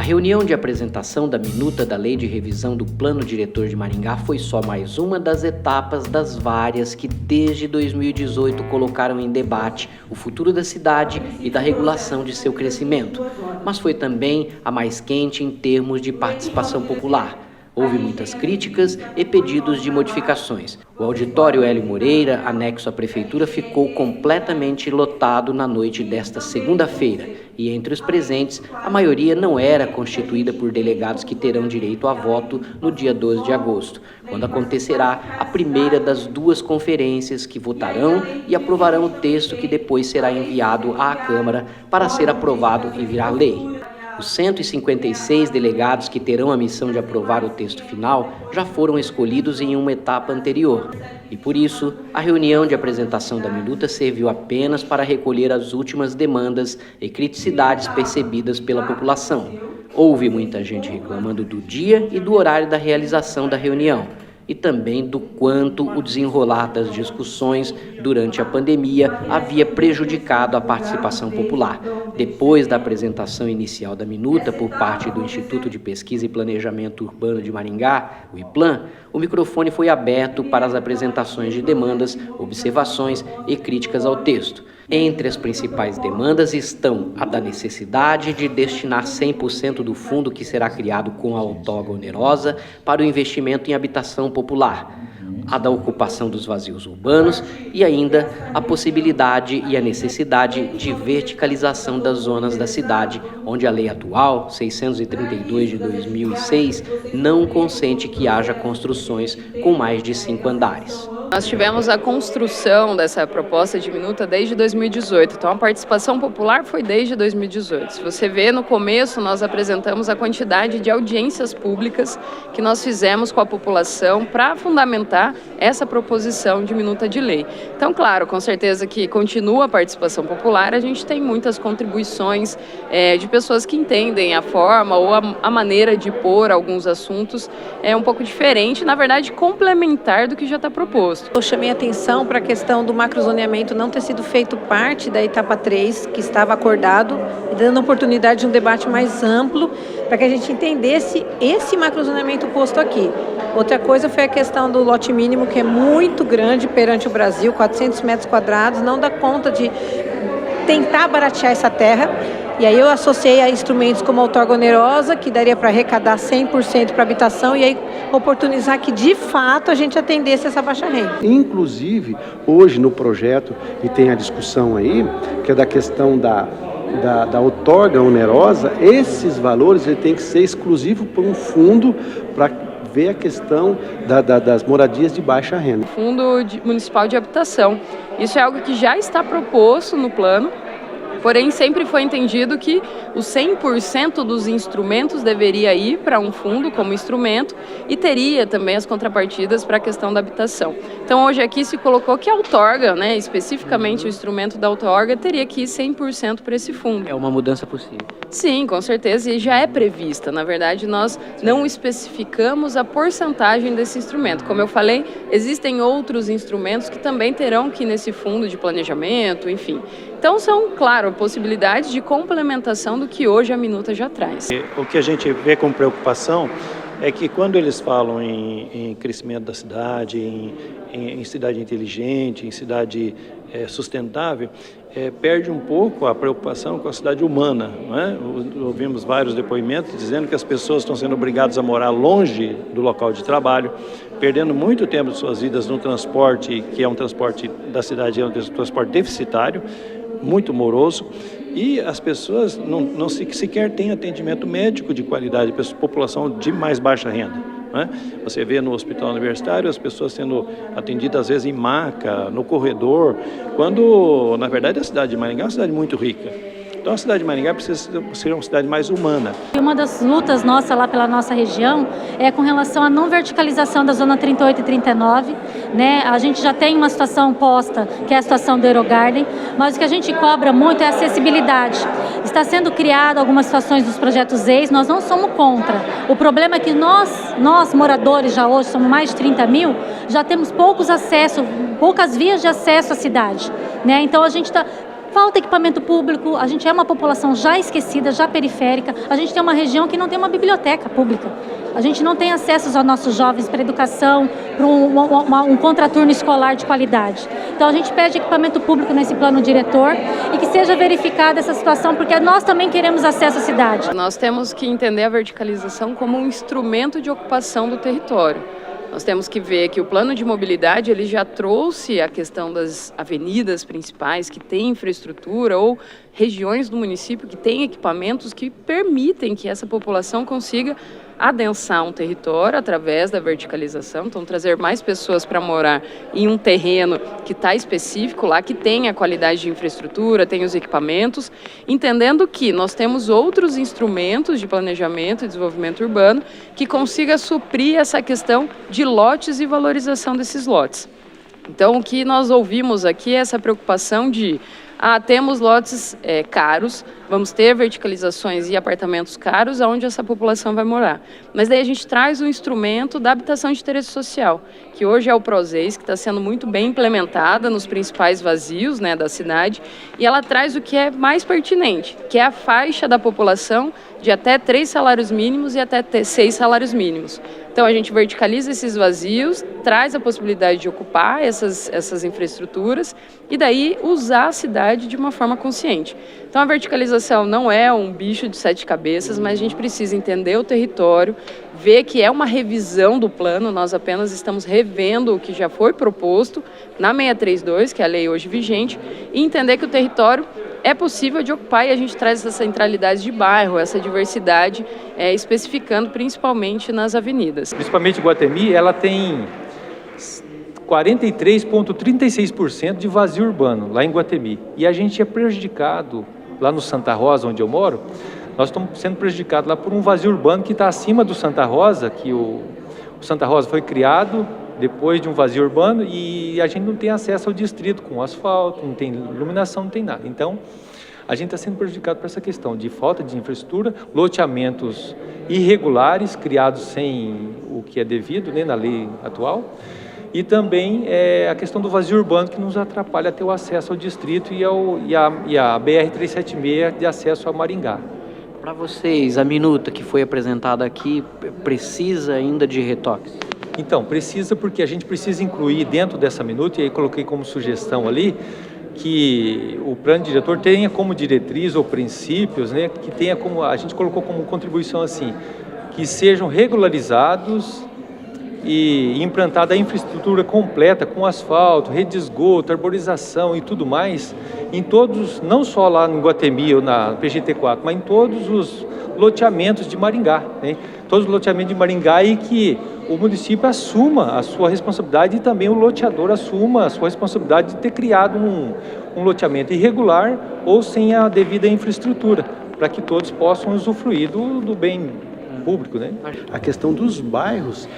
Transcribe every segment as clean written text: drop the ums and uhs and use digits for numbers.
A reunião de apresentação da minuta da Lei de Revisão do Plano Diretor de Maringá foi só mais uma das etapas das várias que desde 2018 colocaram em debate o futuro da cidade e da regulação de seu crescimento, mas foi também a mais quente em termos de participação popular. Houve muitas críticas e pedidos de modificações. O auditório Hélio Moreira, anexo à prefeitura, ficou completamente lotado na noite desta segunda-feira. E entre os presentes, a maioria não era constituída por delegados que terão direito a voto no dia 12 de agosto, quando acontecerá a primeira das duas conferências que votarão e aprovarão o texto que depois será enviado à Câmara para ser aprovado e virar lei. Os 156 delegados que terão a missão de aprovar o texto final já foram escolhidos em uma etapa anterior. E por isso, a reunião de apresentação da minuta serviu apenas para recolher as últimas demandas e criticidades percebidas pela população. Houve muita gente reclamando do dia e do horário da realização da reunião, e também do quanto o desenrolar das discussões durante a pandemia havia prejudicado a participação popular. Depois da apresentação inicial da minuta por parte do Instituto de Pesquisa e Planejamento Urbano de Maringá, o IPLAN, o microfone foi aberto para as apresentações de demandas, observações e críticas ao texto. Entre as principais demandas estão a da necessidade de destinar 100% do fundo que será criado com a outorga onerosa para o investimento em habitação popular, a da ocupação dos vazios urbanos e ainda a possibilidade e a necessidade de verticalização das zonas da cidade, onde a lei atual, 632 de 2006, não consente que haja construções com mais de 5 andares. Nós tivemos a construção dessa proposta de minuta desde 2018, então a participação popular foi desde 2018. Se você vê, no começo nós apresentamos a quantidade de audiências públicas que nós fizemos com a população para fundamentar essa proposição de minuta de lei. Então, claro, com certeza que continua a participação popular, a gente tem muitas contribuições de pessoas que entendem a forma ou a maneira de pôr alguns assuntos um pouco diferente, na verdade complementar do que já está proposto. Eu chamei atenção para a questão do macrozoneamento não ter sido feito parte da etapa 3, que estava acordado, dando oportunidade de um debate mais amplo para que a gente entendesse esse macrozoneamento posto aqui. Outra coisa foi a questão do lote mínimo, que é muito grande perante o Brasil, 400 metros quadrados, não dá conta de tentar baratear essa terra. E aí eu associei a instrumentos como a outorga onerosa, que daria para arrecadar 100% para habitação, e aí oportunizar que, de fato, a gente atendesse essa baixa renda. Inclusive, hoje no projeto, e tem a discussão aí, que é da questão da outorga onerosa, esses valores têm que ser exclusivos para um fundo para ver a questão das moradias de baixa renda. Fundo Municipal de Habitação. Isso é algo que já está proposto no plano. Porém, sempre foi entendido que os 100% dos instrumentos deveria ir para um fundo como instrumento e teria também as contrapartidas para a questão da habitação. Então, hoje aqui se colocou que a outorga, especificamente o instrumento da outorga, teria que ir 100% para esse fundo. É uma mudança possível. Sim, com certeza, e já é prevista. Na verdade, nós não especificamos a porcentagem desse instrumento. Como eu falei, existem outros instrumentos que também terão que ir nesse fundo de planejamento, enfim. Então, são, claro, possibilidades de complementação do que hoje a minuta já traz. O que a gente vê com preocupação é que quando eles falam em crescimento da cidade, em cidade inteligente, em cidade sustentável, perde um pouco a preocupação com a cidade humana, não é? Ouvimos vários depoimentos dizendo que as pessoas estão sendo obrigadas a morar longe do local de trabalho, perdendo muito tempo de suas vidas no transporte, que é um transporte da cidade, é um transporte deficitário, muito moroso, e as pessoas não sequer têm atendimento médico de qualidade, população de mais baixa renda. Né? Você vê no hospital universitário as pessoas sendo atendidas às vezes em maca, no corredor, quando na verdade a cidade de Maringá é uma cidade muito rica. Então a cidade de Maringá precisa ser uma cidade mais humana. Uma das lutas nossas lá pela nossa região é com relação à não verticalização da zona 38 e 39. A gente já tem uma situação posta, que é a situação do Eurogarden, mas o que a gente cobra muito é a acessibilidade. Está sendo criado algumas situações dos projetos EIS, nós não somos contra. O problema é que nós moradores já hoje, somos mais de 30 mil, já temos poucas vias de acesso à cidade. Então a gente está Falta equipamento público, a gente é uma população já esquecida, já periférica, a gente tem uma região que não tem uma biblioteca pública. A gente não tem acesso aos nossos jovens para educação, para um contraturno escolar de qualidade. Então a gente pede equipamento público nesse plano diretor e que seja verificada essa situação, porque nós também queremos acesso à cidade. Nós temos que entender a verticalização como um instrumento de ocupação do território. Nós temos que ver que o plano de mobilidade ele já trouxe a questão das avenidas principais que têm infraestrutura ou regiões do município que têm equipamentos que permitem que essa população consiga adensar um território através da verticalização, então trazer mais pessoas para morar em um terreno que está específico lá, que tem a qualidade de infraestrutura, tem os equipamentos, entendendo que nós temos outros instrumentos de planejamento e desenvolvimento urbano que consiga suprir essa questão de lotes e valorização desses lotes. Então, o que nós ouvimos aqui é essa preocupação de temos lotes caros, vamos ter verticalizações e apartamentos caros onde essa população vai morar. Mas daí a gente traz o instrumento da habitação de interesse social, que hoje é o PROSEIS, que está sendo muito bem implementada nos principais vazios, né, da cidade, e ela traz o que é mais pertinente, que é a faixa da população de até 3 salários mínimos e até 6 salários mínimos. Então a gente verticaliza esses vazios, traz a possibilidade de ocupar essas infraestruturas e daí usar a cidade de uma forma consciente. Então a verticalização não é um bicho de 7 cabeças, mas a gente precisa entender o território, ver que é uma revisão do plano, nós apenas estamos revendo o que já foi proposto na 632, que é a lei hoje vigente, e entender que o território é possível de ocupar e a gente traz essa centralidade de bairro, essa diversidade, especificando principalmente nas avenidas. Principalmente Iguatemi, ela tem 43,36% de vazio urbano lá em Iguatemi. E a gente é prejudicado, lá no Santa Rosa, onde eu moro, nós estamos sendo prejudicados lá por um vazio urbano que está acima do Santa Rosa, que o Santa Rosa foi criado depois de um vazio urbano e a gente não tem acesso ao distrito com asfalto, não tem iluminação, não tem nada. Então, a gente está sendo prejudicado por essa questão de falta de infraestrutura, loteamentos irregulares, criados sem o que é devido, né, na lei atual, e também a questão do vazio urbano que nos atrapalha a ter o acesso ao distrito e a BR-376 de acesso a Maringá. Para vocês, a minuta que foi apresentada aqui precisa ainda de retoques? Então, precisa, porque a gente precisa incluir dentro dessa minuta, e aí coloquei como sugestão ali, que o plano diretor tenha como diretriz ou princípios, né, que tenha como, a gente colocou como contribuição assim, que sejam regularizados e implantada a infraestrutura completa com asfalto, rede de esgoto, arborização e tudo mais, em todos, não só lá no Iguatemi ou na PGT4, mas em todos os loteamentos de Maringá, né? Todos os loteamentos de Maringá, e que o município assuma a sua responsabilidade e também o loteador assuma a sua responsabilidade de ter criado um loteamento irregular ou sem a devida infraestrutura, para que todos possam usufruir do bem público, né? A questão dos bairros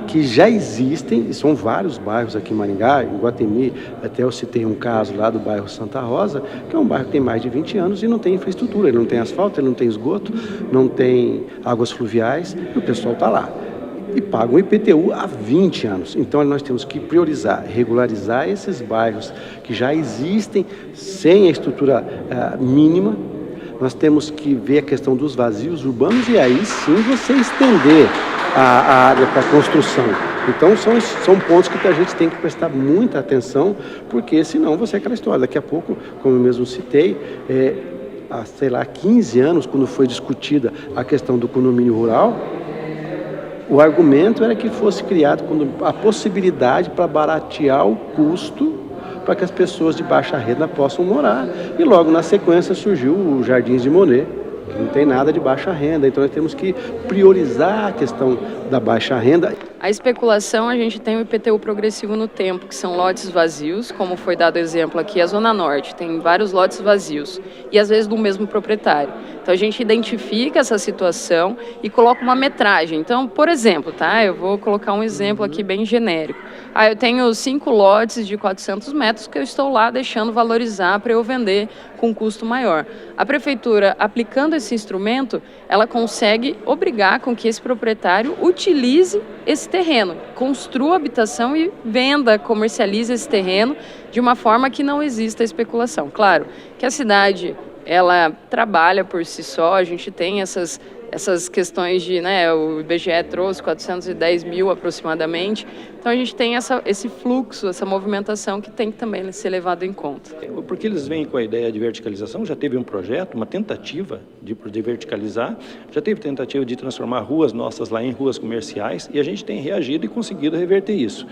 que já existem, e são vários bairros aqui em Maringá, em Iguatemi, até eu citei um caso lá do bairro Santa Rosa, que é um bairro que tem mais de 20 anos e não tem infraestrutura, ele não tem asfalto, ele não tem esgoto, não tem águas fluviais, e o pessoal está lá. E paga um IPTU há 20 anos. Então nós temos que priorizar, regularizar esses bairros que já existem sem a estrutura mínima. Nós temos que ver a questão dos vazios urbanos e aí sim você estender a área para construção. Então são pontos que a gente tem que prestar muita atenção, porque senão você é aquela história. Daqui a pouco, como eu mesmo citei, há, sei lá, 15 anos, quando foi discutida a questão do condomínio rural, o argumento era que fosse criado a possibilidade para baratear o custo para que as pessoas de baixa renda possam morar. E logo na sequência surgiu o Jardins de Monet, que não tem nada de baixa renda. Então nós temos que priorizar a questão da baixa renda. A especulação, a gente tem o IPTU progressivo no tempo, que são lotes vazios, como foi dado exemplo aqui, a Zona Norte tem vários lotes vazios, e às vezes do mesmo proprietário. Então a gente identifica essa situação e coloca uma metragem. Então, por exemplo, tá? Eu vou colocar um exemplo aqui bem genérico. Eu tenho 5 lotes de 400 metros que eu estou lá deixando valorizar para eu vender com custo maior. A prefeitura, aplicando esse instrumento, ela consegue obrigar com que esse proprietário utilize esse terreno, construa habitação e venda, comercialize esse terreno de uma forma que não exista especulação. Claro que a cidade, ela trabalha por si só, a gente tem essas questões de, o IBGE trouxe 410 mil aproximadamente, então a gente tem esse fluxo, essa movimentação que tem que também ser levado em conta. Porque eles vêm com a ideia de verticalização, já teve um projeto, uma tentativa de verticalizar, já teve tentativa de transformar ruas nossas lá em ruas comerciais e a gente tem reagido e conseguido reverter isso.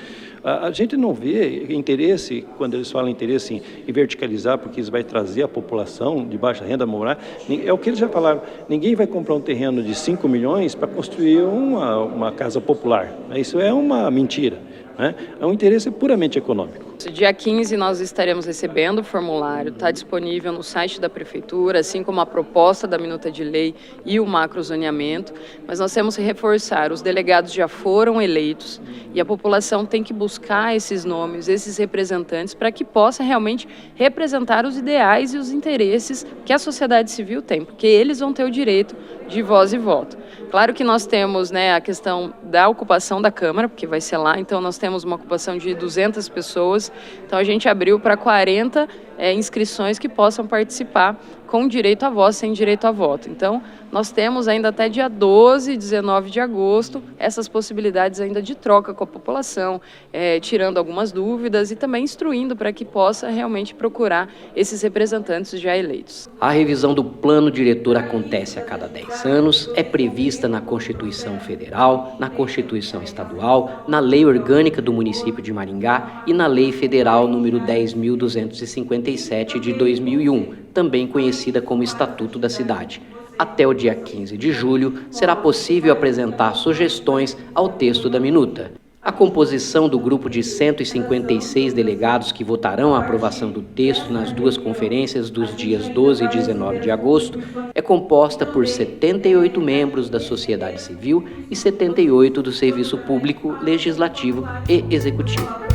A gente não vê interesse, quando eles falam interesse em verticalizar, porque isso vai trazer a população de baixa renda a morar, é o que eles já falaram, ninguém vai comprar um terreno de 5 milhões para construir uma casa popular. Isso é uma mentira. É um interesse puramente econômico. Dia 15 nós estaremos recebendo o formulário, está disponível no site da Prefeitura, assim como a proposta da minuta de lei e o macrozoneamento, mas nós temos que reforçar, os delegados já foram eleitos e a população tem que buscar esses nomes, esses representantes, para que possa realmente representar os ideais e os interesses que a sociedade civil tem, porque eles vão ter o direito de voz e voto. Claro que nós temos a questão da ocupação da Câmara, porque vai ser lá, então nós temos uma ocupação de 200 pessoas, então a gente abriu para 40 inscrições que possam participar com direito à voz, sem direito a voto. Então, nós temos ainda até dia 12 e 19 de agosto essas possibilidades ainda de troca com a população, tirando algumas dúvidas e também instruindo para que possa realmente procurar esses representantes já eleitos. A revisão do plano diretor acontece a cada 10 anos, é prevista na Constituição Federal, na Constituição Estadual, na Lei Orgânica do Município de Maringá e na Lei Federal número 10.257 de 2001, também conhecida como Estatuto da Cidade. Até o dia 15 de julho, será possível apresentar sugestões ao texto da minuta. A composição do grupo de 156 delegados que votarão a aprovação do texto nas duas conferências dos dias 12 e 19 de agosto é composta por 78 membros da sociedade civil e 78 do serviço público, legislativo e executivo.